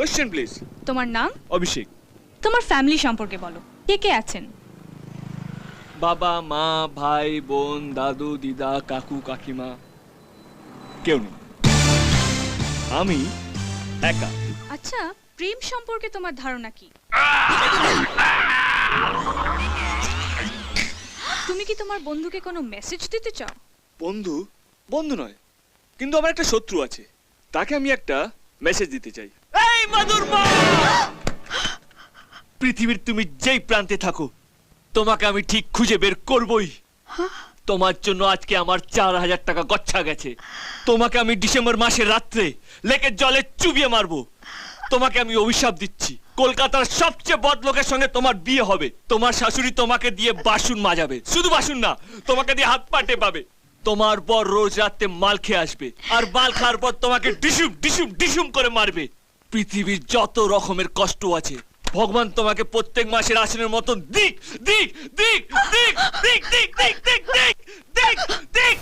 Question please. তোমার নাম? অভিষেক। তোমার ফ্যামিলি সম্পর্কে বলো, কে কে আছেন? বাবা, মা, ভাই, বোন, দাদু, দিদা, কাকু, কাকিমা, কেউ নেই। আমি একা। আচ্ছা, প্রেম সম্পর্কে তোমার ধারণা কি? তুমি কি তোমার বন্ধুকে কোনো মেসেজ দিতে চাও? বন্ধু? বন্ধু নয়, কিন্তু আমার একটা শত্রু আছে, তাকে আমি একটা মেসেজ দিতে চাই। এই মাদুর মা! পৃথিবীর তুমি যেই প্রান্তে থাকো, তোমাকে আমি ঠিক খুঁজে বের করবই। তোমার জন্য আজকে আমার 4000 টাকা গচ্ছা গেছে। তোমাকে আমি ডিসেম্বর মাসের রাত্রে লেকের জলে চুবিয়ে মারবো। তোমাকে আমি অভিশাপ দিচ্ছি, কলকাতার সবচেয়ে বদ লোকের সঙ্গে তোমার বিয়ে হবে। তোমার শাশুড়ি তোমাকে দিয়ে বাসন মাজাবে, শুধু বাসন না, তোমাকে দিয়ে হাত পা টেপাবে। তোমার পর রোজ রাতে মাল খেয়ে আসবে, আর মাল খাওয়ার পর তোমাকে ডিসুম ডিসুম ডিসুম করে মারবে। পৃথিবীর যত রকমের কষ্ট আছে, ভগবান তোমাকে প্রত্যেক মাসের আসনের মতন দিক দিক দিক দিক দিক দিক দিক দিক দিক দিক দিক।